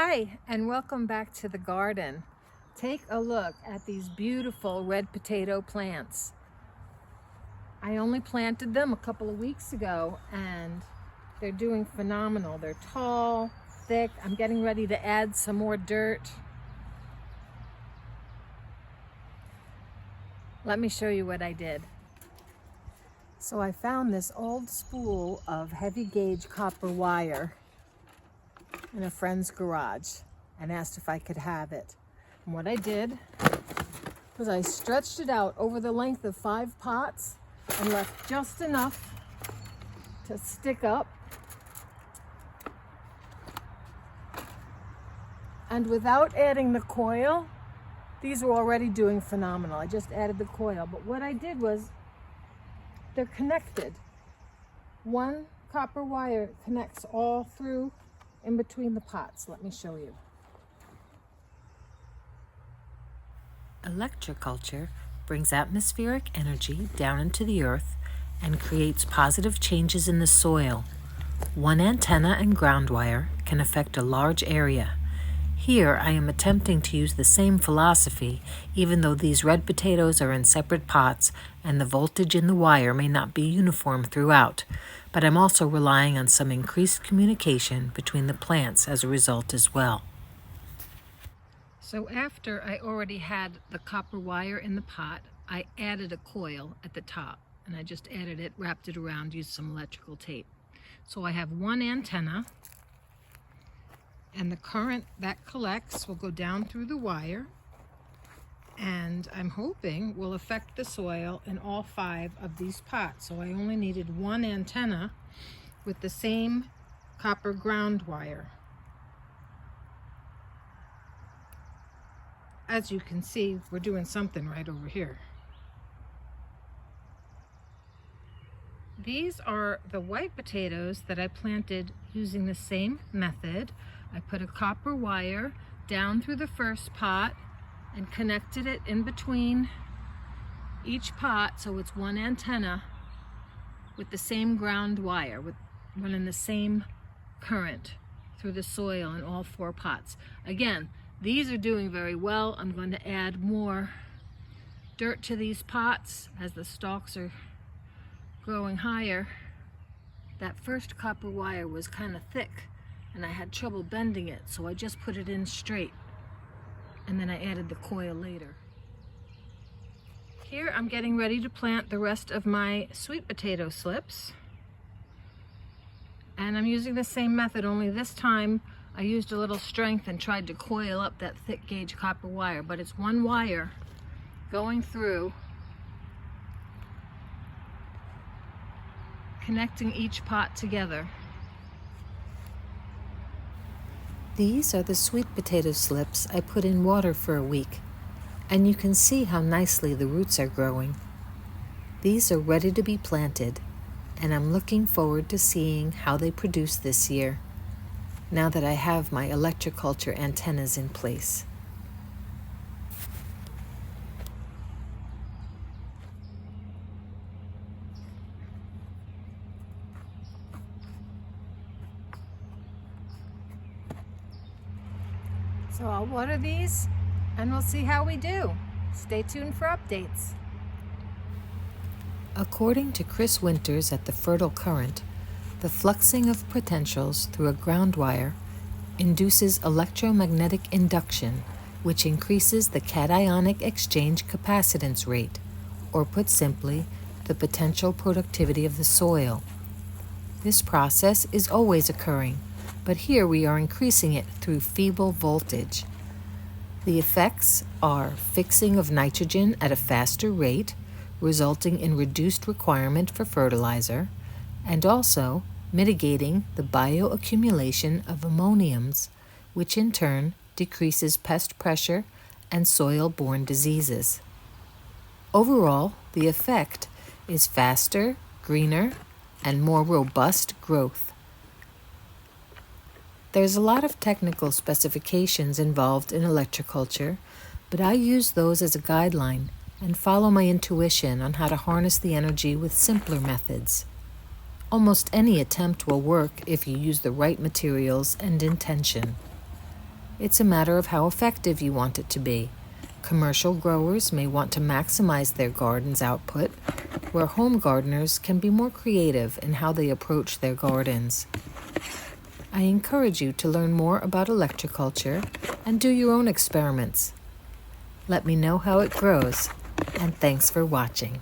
Hi, and welcome back to the garden. Take a look at these beautiful red potato plants. I only planted them a couple of weeks ago and they're doing phenomenal. They're tall, thick. I'm getting ready to add some more dirt. Let me show you what I did. So I found this old spool of heavy gauge copper wire in a friend's garage and asked if I could have it. And what I did was I stretched it out over the length of 5 pots and left just enough to stick up. And without adding the coil, these were already doing phenomenal. I just added the coil, but what I did was they're connected. One copper wire connects all through in between the pots. Let me show you. Electroculture brings atmospheric energy down into the earth and creates positive changes in the soil. One antenna and ground wire can affect a large area. Here I am attempting to use the same philosophy, even though these red potatoes are in separate pots and the voltage in the wire may not be uniform throughout, but I'm also relying on some increased communication between the plants as a result as well. So after I already had the copper wire in the pot, I added a coil at the top, and I just added it, wrapped it around, used some electrical tape. So I have one antenna, and the current that collects will go down through the wire, and I'm hoping will affect the soil in all 5 of these pots. So I only needed one antenna with the same copper ground wire. As you can see, we're doing something right over here. These are the white potatoes that I planted using the same method. I put a copper wire down through the first pot and connected it in between each pot, so it's one antenna with the same ground wire, running the same current through the soil in all 4 pots. Again, these are doing very well. I'm going to add more dirt to these pots as the stalks are growing higher. That first copper wire was kind of thick and I had trouble bending it, so I just put it in straight and then I added the coil later. Here I'm getting ready to plant the rest of my sweet potato slips, and I'm using the same method, only this time I used a little strength and tried to coil up that thick gauge copper wire, but it's one wire going through, connecting each pot together. These are the sweet potato slips I put in water for a week, and you can see how nicely the roots are growing. These are ready to be planted, and I'm looking forward to seeing how they produce this year, now that I have my Electroculture antennas in place. So I'll water these and we'll see how we do. Stay tuned for updates. According to Chris Winters at the Fertile Current, the fluxing of potentials through a ground wire induces electromagnetic induction, which increases the cationic exchange capacitance rate, or put simply, the potential productivity of the soil. This process is always occurring, but here we are increasing it through feeble voltage. The effects are fixing of nitrogen at a faster rate, resulting in reduced requirement for fertilizer, and also mitigating the bioaccumulation of ammoniums, which in turn decreases pest pressure and soil-borne diseases. Overall, the effect is faster, greener, and more robust growth. There's a lot of technical specifications involved in electroculture, but I use those as a guideline and follow my intuition on how to harness the energy with simpler methods. Almost any attempt will work if you use the right materials and intention. It's a matter of how effective you want it to be. Commercial growers may want to maximize their garden's output, where home gardeners can be more creative in how they approach their gardens. I encourage you to learn more about electroculture and do your own experiments. Let me know how it grows, and thanks for watching.